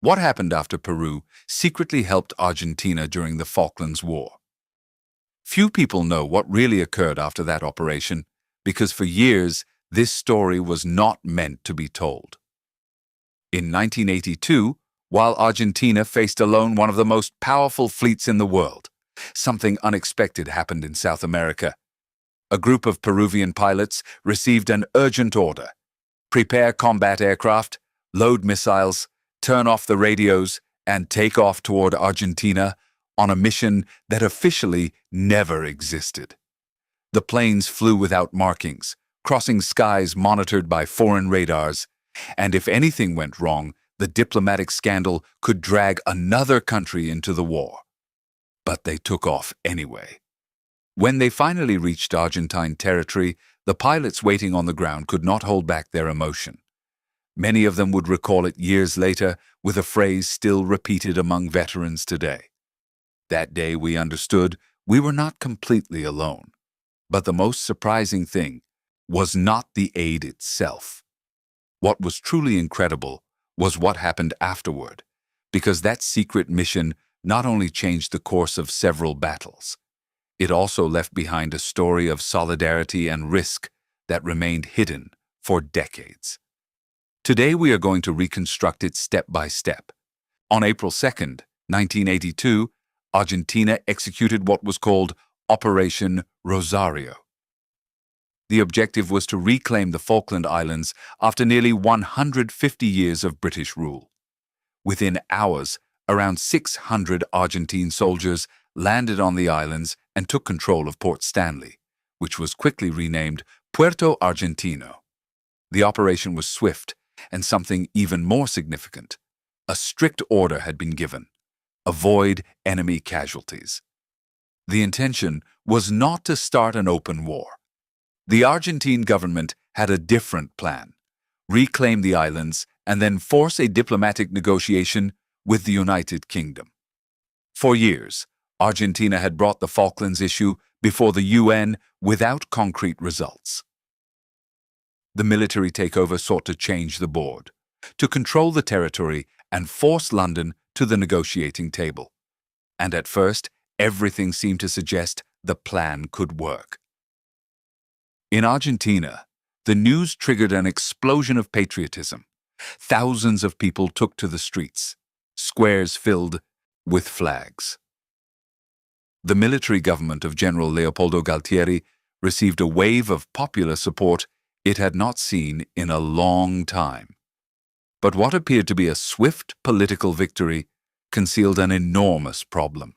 What happened after Peru secretly helped Argentina during the Falklands War? Few people know what really occurred after that operation, because for years this story was not meant to be told. In 1982, while Argentina faced alone one of the most powerful fleets in the world, something unexpected happened in South America. A group of Peruvian pilots received an urgent order: prepare combat aircraft, load missiles, turn off the radios, and take off toward Argentina on a mission that officially never existed. The planes flew without markings, crossing skies monitored by foreign radars, and if anything went wrong, the diplomatic scandal could drag another country into the war. But they took off anyway. When they finally reached Argentine territory, the pilots waiting on the ground could not hold back their emotion. Many of them would recall it years later with a phrase still repeated among veterans today. That day we understood we were not completely alone. But the most surprising thing was not the aid itself. What was truly incredible was what happened afterward, because that secret mission not only changed the course of several battles, it also left behind a story of solidarity and risk that remained hidden for decades. Today we are going to reconstruct it step by step. On April 2nd, 1982, Argentina executed what was called Operation Rosario. The objective was to reclaim the Falkland Islands after nearly 150 years of British rule. Within hours, around 600 Argentine soldiers landed on the islands and took control of Port Stanley, which was quickly renamed Puerto Argentino. The operation was swift, and something even more significant: a strict order had been given: avoid enemy casualties. The intention was not to start an open war. The Argentine government had a different plan: reclaim the islands and then force a diplomatic negotiation with the United Kingdom. For years, Argentina had brought the Falklands issue before the UN without concrete results. The military takeover sought to change the board, to control the territory and force London to the negotiating table. And at first, everything seemed to suggest the plan could work. In Argentina, the news triggered an explosion of patriotism. Thousands of people took to the streets, squares filled with flags. The military government of General Leopoldo Galtieri received a wave of popular support it had not seen in a long time. But what appeared to be a swift political victory concealed an enormous problem.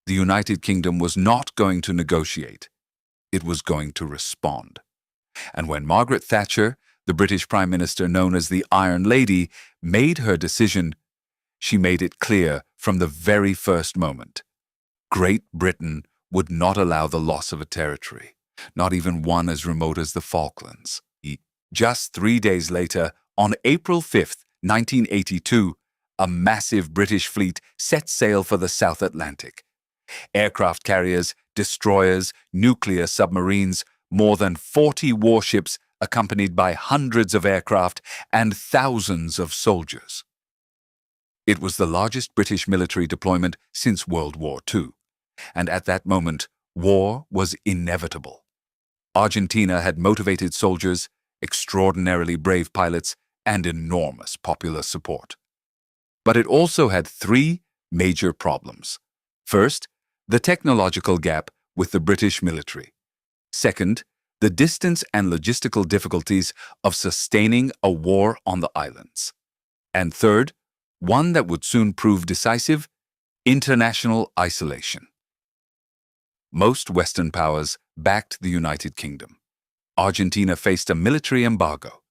The United Kingdom was not going to negotiate. It was going to respond. And when Margaret Thatcher, the British Prime Minister known as the Iron Lady, made her decision, she made it clear from the very first moment: Great Britain would not allow the loss of a territory, not even one as remote as the Falklands. Just 3 days later, on April 5th, 1982, a massive British fleet set sail for the South Atlantic. Aircraft carriers, destroyers, nuclear submarines, more than 40 warships accompanied by hundreds of aircraft and thousands of soldiers. It was the largest British military deployment since World War II, and at that moment, war was inevitable. Argentina had motivated soldiers, extraordinarily brave pilots, and enormous popular support. But it also had 3 major problems. First, the technological gap with the British military. Second, the distance and logistical difficulties of sustaining a war on the islands. And third, one that would soon prove decisive: international isolation. Most Western powers backed the United Kingdom. Argentina faced a military embargo.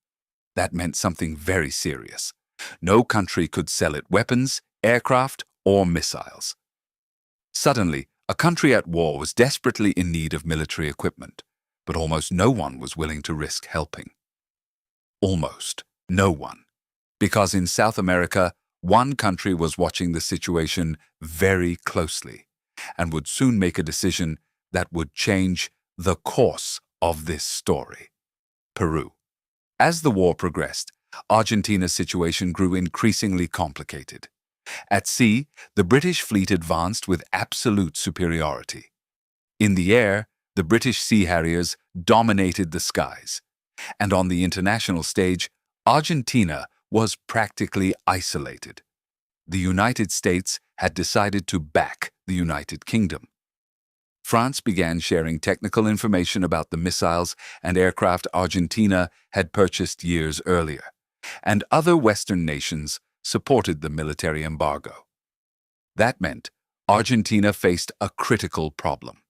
That meant something very serious. No country could sell it weapons, aircraft, or missiles. Suddenly, a country at war was desperately in need of military equipment, but almost no one was willing to risk helping. Almost no one. Because in South America, one country was watching the situation very closely and would soon make a decision that would change the course of this story: Peru. As the war progressed, Argentina's situation grew increasingly complicated. At sea, the British fleet advanced with absolute superiority. In the air, the British Sea Harriers dominated the skies. And on the international stage, Argentina was practically isolated. The United States had decided to back the United Kingdom. France began sharing technical information about the missiles and aircraft Argentina had purchased years earlier, and other Western nations supported the military embargo. That meant Argentina faced a critical problem.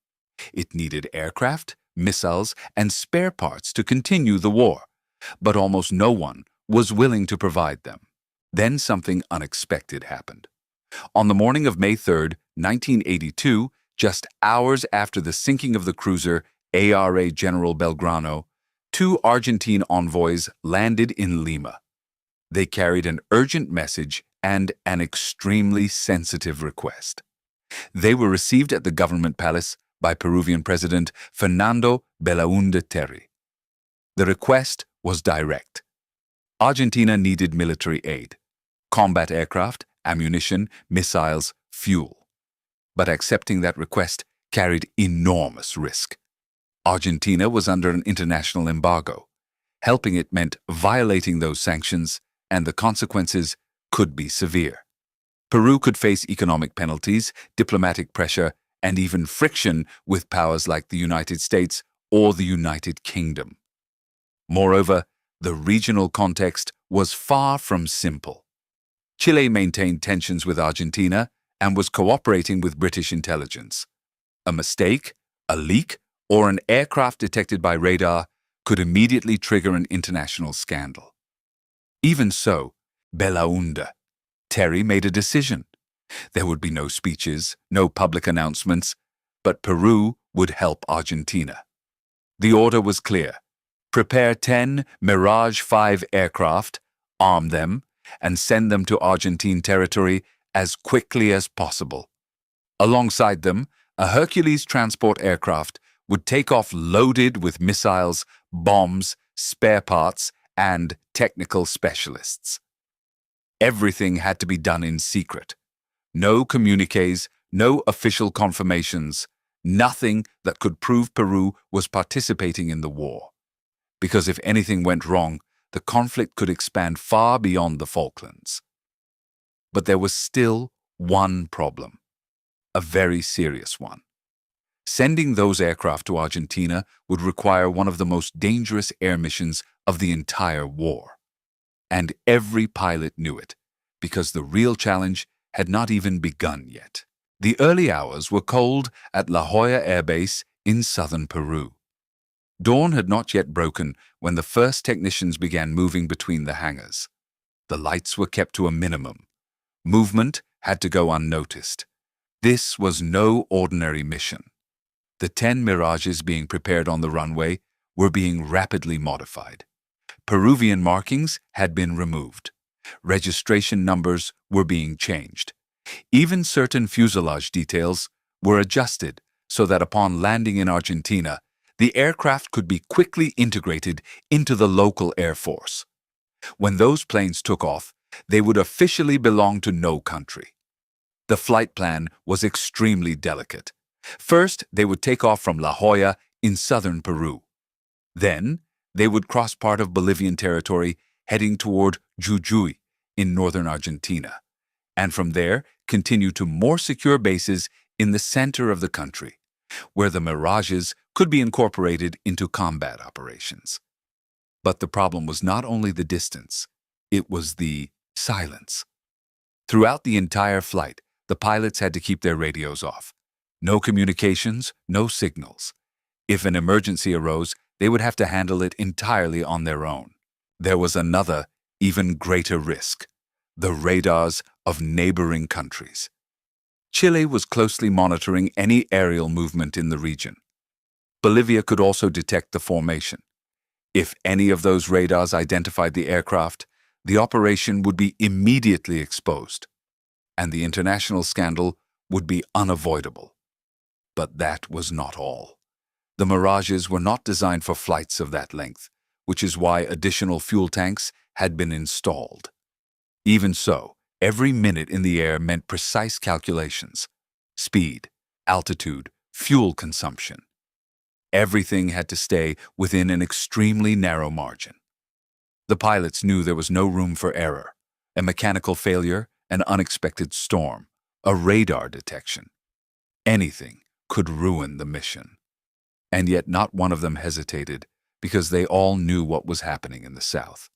It needed aircraft, missiles, and spare parts to continue the war, but almost no one was willing to provide them. Then something unexpected happened. On the morning of May 3, 1982, just hours after the sinking of the cruiser ARA General Belgrano, two Argentine envoys landed in Lima. They carried an urgent message and an extremely sensitive request. They were received at the government palace by Peruvian President Fernando Belaúnde Terry. The request was direct. Argentina needed military aid, combat aircraft, ammunition, missiles, fuel. But accepting that request carried enormous risk. Argentina was under an international embargo. Helping it meant violating those sanctions, and the consequences could be severe. Peru could face economic penalties, diplomatic pressure, and even friction with powers like the United States or the United Kingdom. Moreover, the regional context was far from simple. Chile maintained tensions with Argentina and was cooperating with British intelligence. A mistake, a leak, or an aircraft detected by radar could immediately trigger an international scandal. Even so, Belaúnde Terry made a decision. There would be no speeches, no public announcements, but Peru would help Argentina. The order was clear. Prepare 10 Mirage 5 aircraft, arm them, and send them to Argentine territory as quickly as possible. Alongside them, a Hercules transport aircraft would take off loaded with missiles, bombs, spare parts, and technical specialists. Everything had to be done in secret. No communiques, no official confirmations, nothing that could prove Peru was participating in the war. Because if anything went wrong, the conflict could expand far beyond the Falklands. But there was still one problem, a very serious one. Sending those aircraft to Argentina would require one of the most dangerous air missions of the entire war. And every pilot knew it, because the real challenge had not even begun yet. The early hours were cold at La Joya Air Base in southern Peru. Dawn had not yet broken when the first technicians began moving between the hangars. The lights were kept to a minimum. Movement had to go unnoticed. This was no ordinary mission. The 10 Mirages being prepared on the runway were being rapidly modified. Peruvian markings had been removed. Registration numbers were being changed. Even certain fuselage details were adjusted so that upon landing in Argentina, the aircraft could be quickly integrated into the local air force. When those planes took off, they would officially belong to no country. The flight plan was extremely delicate. First, they would take off from La Joya in southern Peru. Then, they would cross part of Bolivian territory heading toward Jujuy in northern Argentina, and from there continue to more secure bases in the center of the country, where the Mirages could be incorporated into combat operations. But the problem was not only the distance, it was the silence. Throughout the entire flight, the pilots had to keep their radios off. No communications, no signals. If an emergency arose, they would have to handle it entirely on their own. There was another, even greater risk: the radars of neighboring countries. Chile was closely monitoring any aerial movement in the region. Bolivia could also detect the formation. If any of those radars identified the aircraft, the operation would be immediately exposed, and the international scandal would be unavoidable. But that was not all. The Mirages were not designed for flights of that length, which is why additional fuel tanks had been installed. Even so, every minute in the air meant precise calculations: speed, altitude, fuel consumption. Everything had to stay within an extremely narrow margin. The pilots knew there was no room for error: a mechanical failure, an unexpected storm, a radar detection. Anything could ruin the mission. And yet not one of them hesitated, because they all knew what was happening in the south.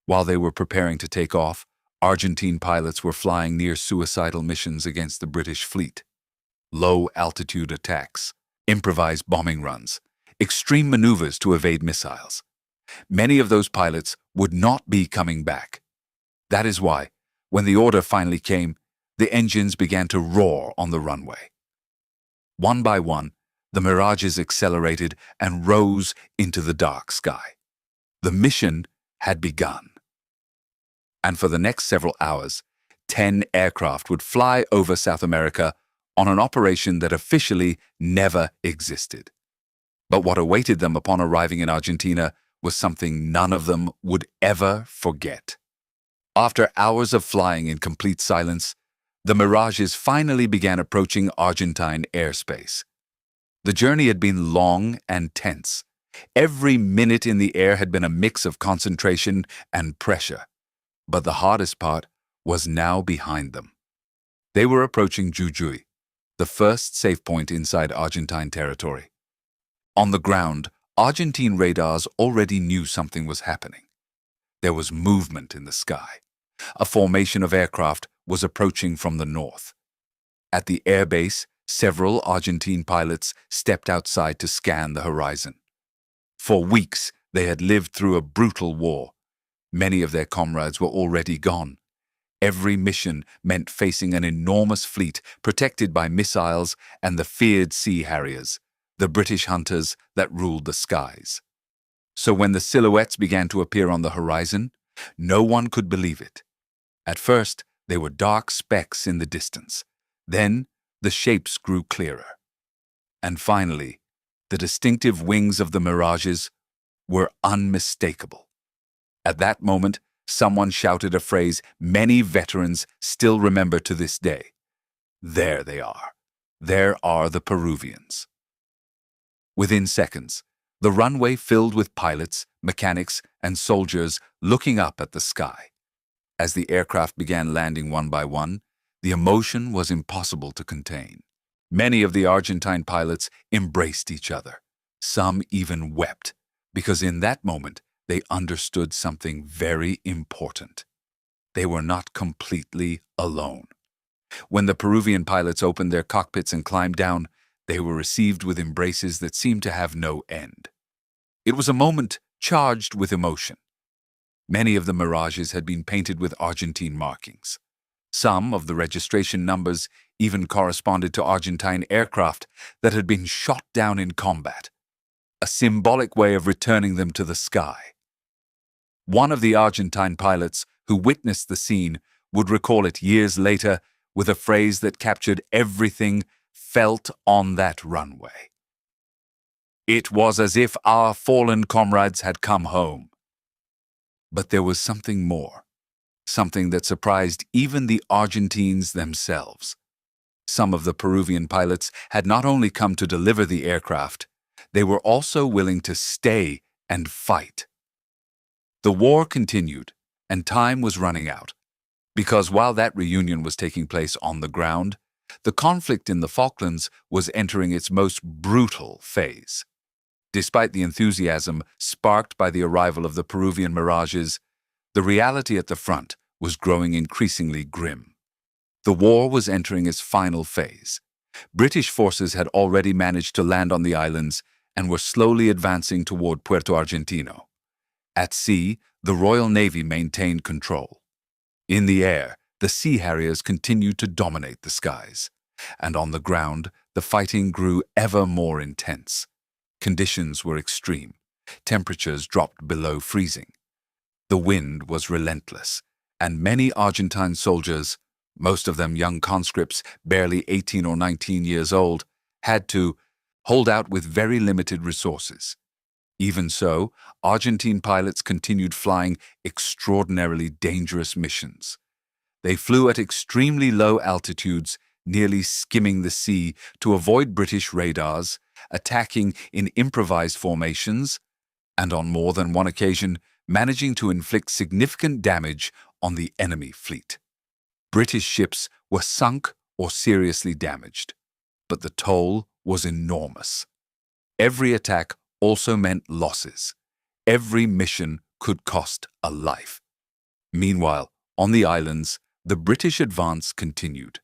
While they were preparing to take off, Argentine pilots were flying near suicidal missions against the British fleet. Low-altitude attacks, improvised bombing runs, extreme maneuvers to evade missiles. Many of those pilots would not be coming back. That is why, when the order finally came, the engines began to roar on the runway. One by one, the mirages accelerated and rose into the dark sky. The mission had begun. And for the next several hours, 10 aircraft would fly over South America on an operation that officially never existed. But what awaited them upon arriving in Argentina was something none of them would ever forget. After hours of flying in complete silence, the mirages finally began approaching Argentine airspace. The journey had been long and tense. Every minute in the air had been a mix of concentration and pressure. But the hardest part was now behind them. They were approaching Jujuy, the first safe point inside Argentine territory. On the ground, Argentine radars already knew something was happening. There was movement in the sky. A formation of aircraft was approaching from the north. At the airbase, several Argentine pilots stepped outside to scan the horizon. For weeks, they had lived through a brutal war. Many of their comrades were already gone. Every mission meant facing an enormous fleet protected by missiles and the feared sea harriers, the British hunters that ruled the skies. So when the silhouettes began to appear on the horizon, no one could believe it. At first, they were dark specks in the distance. Then, the shapes grew clearer. And finally, the distinctive wings of the mirages were unmistakable. At that moment, someone shouted a phrase many veterans still remember to this day. There they are. There are the Peruvians. Within seconds, the runway filled with pilots, mechanics, and soldiers looking up at the sky. As the aircraft began landing one by one, the emotion was impossible to contain. Many of the Argentine pilots embraced each other. Some even wept, because in that moment they understood something very important. They were not completely alone. When the Peruvian pilots opened their cockpits and climbed down, they were received with embraces that seemed to have no end. It was a moment charged with emotion. Many of the mirages had been painted with Argentine markings. Some of the registration numbers even corresponded to Argentine aircraft that had been shot down in combat, a symbolic way of returning them to the sky. One of the Argentine pilots who witnessed the scene would recall it years later with a phrase that captured everything felt on that runway. It was as if our fallen comrades had come home. But there was something more, something that surprised even the Argentines themselves. Some of the Peruvian pilots had not only come to deliver the aircraft, they were also willing to stay and fight. The war continued, and time was running out, because while that reunion was taking place on the ground, the conflict in the Falklands was entering its most brutal phase. Despite the enthusiasm sparked by the arrival of the Peruvian mirages, the reality at the front was growing increasingly grim. The war was entering its final phase. British forces had already managed to land on the islands and were slowly advancing toward Puerto Argentino. At sea, the Royal Navy maintained control. In the air, the sea harriers continued to dominate the skies. And on the ground, the fighting grew ever more intense. Conditions were extreme. Temperatures dropped below freezing. The wind was relentless, and many Argentine soldiers, most of them young conscripts, barely 18 or 19 years old, had to hold out with very limited resources. Even so, Argentine pilots continued flying extraordinarily dangerous missions. They flew at extremely low altitudes, nearly skimming the sea to avoid British radars, attacking in improvised formations, and on more than one occasion managing to inflict significant damage on the enemy fleet. British ships were sunk or seriously damaged, but the toll was enormous. Every attack also meant losses. Every mission could cost a life. Meanwhile, on the islands, the British advance continued.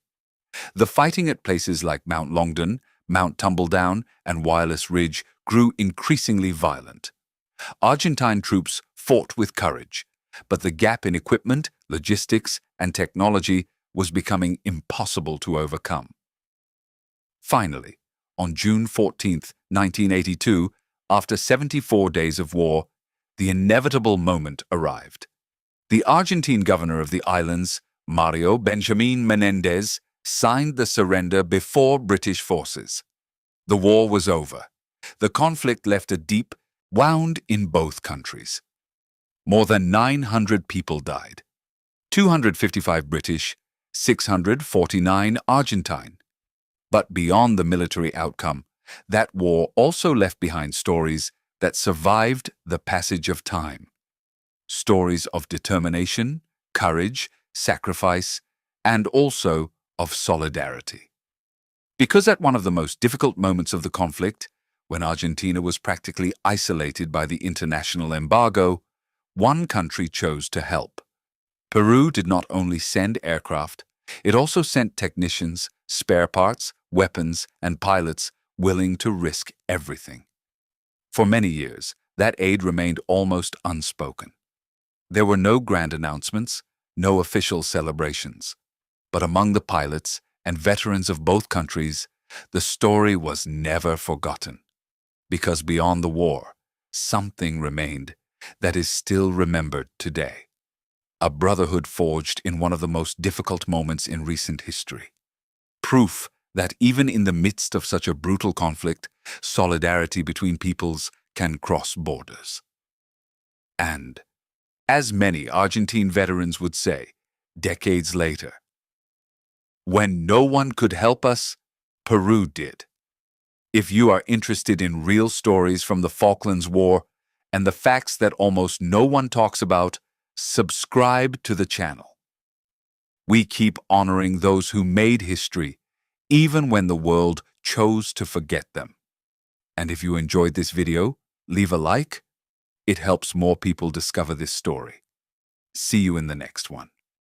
The fighting at places like Mount Longdon, Mount Tumbledown, and Wireless Ridge grew increasingly violent. Argentine troops fought with courage, but the gap in equipment, logistics, and technology was becoming impossible to overcome. Finally, on June 14, 1982, after 74 days of war, the inevitable moment arrived. The Argentine governor of the islands, Mario Benjamin Menendez, signed the surrender before British forces. The war was over. The conflict left a deep wound in both countries. More than 900 people died. 255 British, 649 Argentine. But beyond the military outcome, that war also left behind stories that survived the passage of time. Stories of determination, courage, sacrifice, and also of solidarity. Because at one of the most difficult moments of the conflict, when Argentina was practically isolated by the international embargo, one country chose to help. Peru did not only send aircraft, it also sent technicians, spare parts, weapons, and pilots willing to risk everything. For many years, that aid remained almost unspoken. There were no grand announcements, no official celebrations. But among the pilots and veterans of both countries, the story was never forgotten. Because beyond the war, something remained that is still remembered today. A brotherhood forged in one of the most difficult moments in recent history. Proof that even in the midst of such a brutal conflict, solidarity between peoples can cross borders. And, as many Argentine veterans would say, decades later, when no one could help us, Peru did. If you are interested in real stories from the Falklands War and the facts that almost no one talks about, subscribe to the channel. We keep honoring those who made history, even when the world chose to forget them. And if you enjoyed this video, leave a like. It helps more people discover this story. See you in the next one.